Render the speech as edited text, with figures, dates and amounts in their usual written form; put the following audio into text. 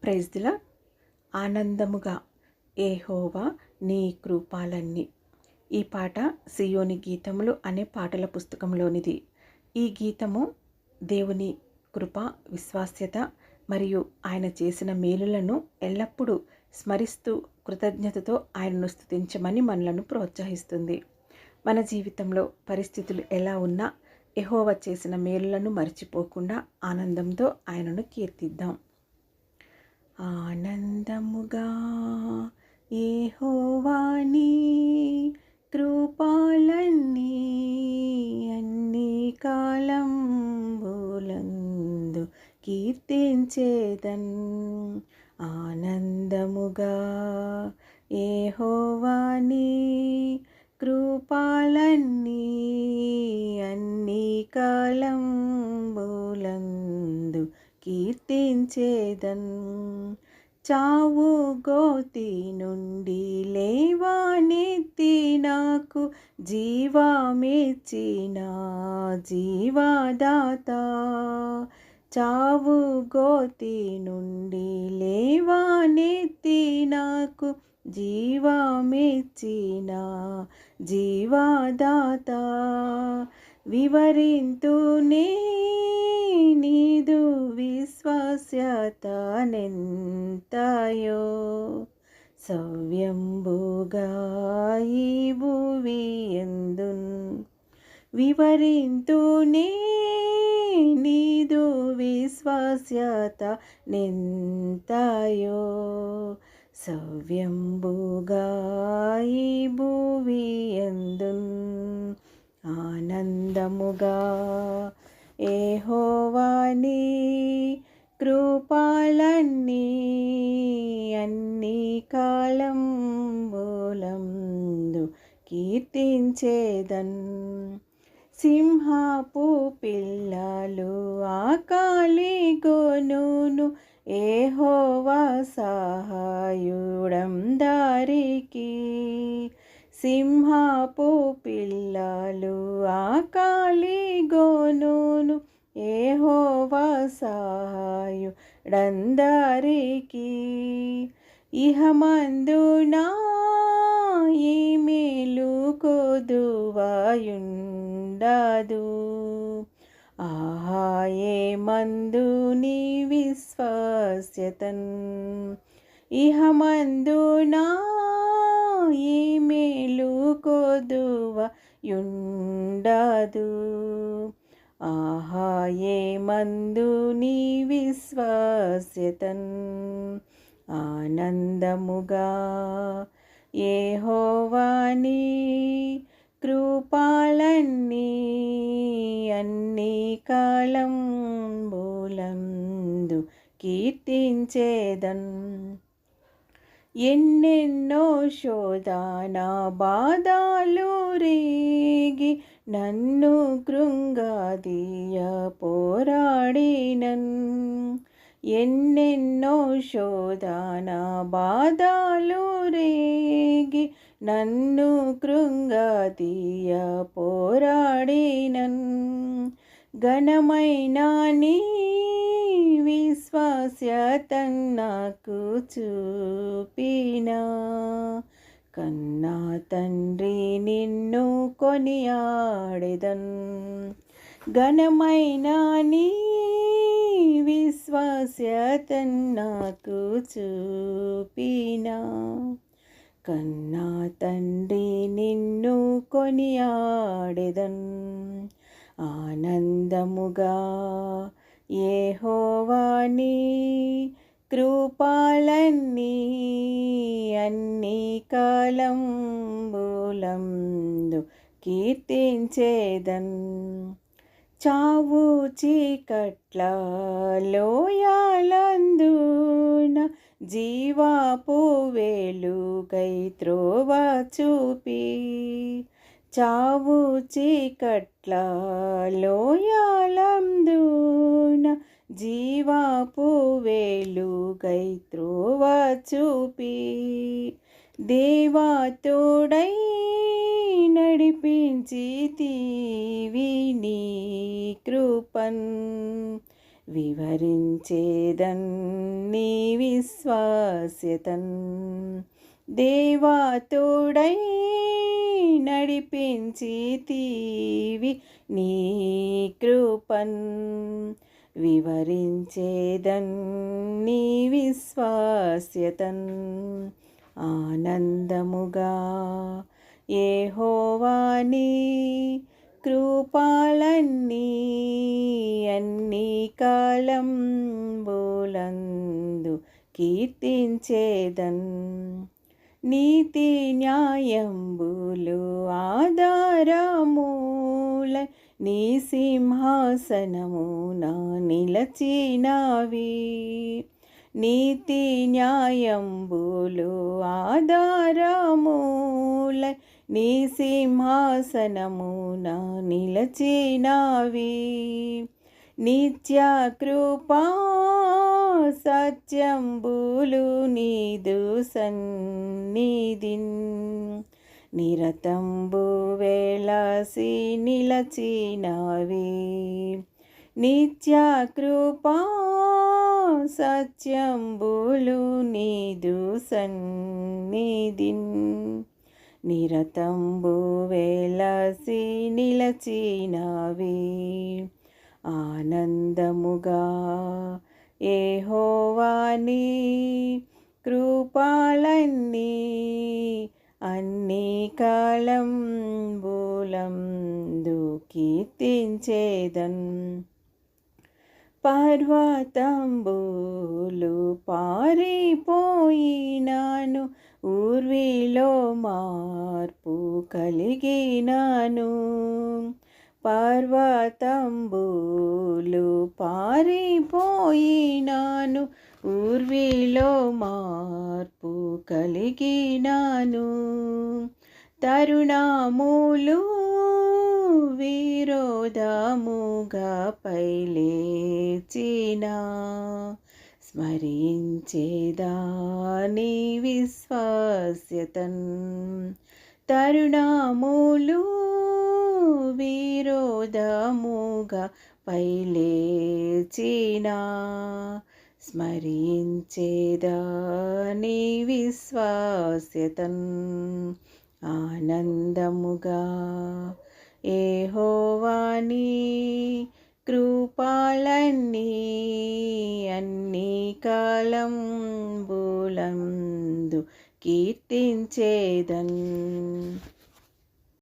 Praise the lord. ఆనందముగా యెహోవా నీ కృపాలన్నీ. ఈ పాట సియోని గీతములు అనే పాటల పుస్తకంలోనిది. ఈ గీతము దేవుని కృప, విశ్వాస్యత మరియు ఆయన చేసిన మేలులను ఎల్లప్పుడూ స్మరిస్తూ కృతజ్ఞతతో ఆయనను స్తుతించమని మనలను ప్రోత్సహిస్తుంది. మన జీవితంలో పరిస్థితులు ఎలా ఉన్నా యెహోవా చేసిన మేలులను మర్చిపోకుండా ఆనందంతో ఆయనను కీర్తిద్దాం. ఆనందముగా యెహోవా నీ కృపలన్నీ అన్ని కాలంబులందు కీర్తించేదన్. ఆనందముగా యెహోవా నీ కృపలన్నీ అన్ని కాలంబులందు కీర్తించేదన్. చావు గోతి నుండి లేవనెత్తి నాకు జీవమిచ్చిన జీవదాత. చావు గోతి నుండి లేవనెత్తి నాకు జీవమిచ్చిన జీవదాత. వివరింతునే నీదు విశ్వాస్యతనెంతయో సవ్యంబుగా ఈ భువియందున్. వివరింతునే నీదు విశ్వాస్యతనెంతయో సవ్యంబుగా ఈ భువియందున్. ఆనందముగా యెహోవా నీ కృపలన్నీ అన్ని కాలంబులందు కీర్తించేదన్. సింహపు పిల్లలు ఆకలి గొనును యెహోవా సహాయుడందరికి. సింహపు పిల్లలు ఆకలి గొనును యెహోవా సహాయుడందరికి. ఇహమందునా ఈ మేలు కొదువయుండదు. ఆహా ఏమందు నీ విశ్వాస్యతన్. ఇహమందునా ఈ మేలు కొదువయుండదు. ఆహా ఏమందు నీ విశ్వాస్యతన్. ఆనందముగా యెహోవా నీ కృపలన్నీ అన్ని కాలంబులందు కీర్తించేదన్. ఎన్నెన్నో శోధన బాధలు రేగి నన్ను కృంగదీయ పోరాడినన్. ఎన్నెన్నో శోధన బాధలు రేగి నన్ను కృంగదీయ పోరాడినన్. ఘనమైన నీ విశ్వాస్యతన్ నాకు చూపిన కన్నా తండ్రి నిన్ను కొనియాడెదన్. ఘనమైన నీ విశ్వాస్యతన్ నాకు చూపిన కన్నా తండ్రి నిన్ను కొనియాడెదన్. ఆనందముగా యెహోవా నీ కృపలన్నీ అన్ని కాలంబులందు కీర్తించేదన్. చావు చీకట్ల లోయలందున జీవపు వెలుగై త్రోవ చూపి. చావు చీకట్ల లోయలందున జీవపు వెలుగై త్రోవ చూపి. దేవా తోడై నడిపించితివి నీ కృపన్. వివరించేదన్ నీ విశ్వాస్యతన్. దేవా తోడై నడిపించితివి నీ కృపన్. వివరించేదన్ నీ విశ్వాస్యతన్. ఆనందముగా యెహోవా నీ కృపలన్నీ అన్ని కాలంబులందు కీర్తించేదన్. నీతి న్యాయంబులు ఆధారమూల నీ సింహాసనమున నిలచినవి. నీతి న్యాయంబులు ఆధారమూల నీ సింహాసనమున నిలచినవి. నిత్య కృపా సత్యంబులు నీదు సన్నిధిన్. నిరతంబు వెలసి నిలచినవి. నిత్య కృపా సత్యంబులు నీదు సన్నిధిన్. నిరతంబు వెలసి నిలచినవి. ఆనందముగా యెహోవా నీ కృపలన్నీ అన్ని కాలంబులందు కీర్తించేదన్. పర్వతంబులు పారిపోయినాను, ఊర్విలో మార్పు కలిగినాను. పర్వతంబులు పారిపోయినాను, ఊర్విలో మార్పు కలిగినాను. తరుణములు విరోధముగా పైలేచినా, స్మరించేదా నీ విశ్వాస్యతన్. తరుణములు విరోధముగా పైలేచినా, స్మరించేదా నీ విశ్వాస్యతన్. ఆనందముగా యెహోవా నీ కృపలన్నీ అన్ని కాలంబులందు కీర్తించేదన్.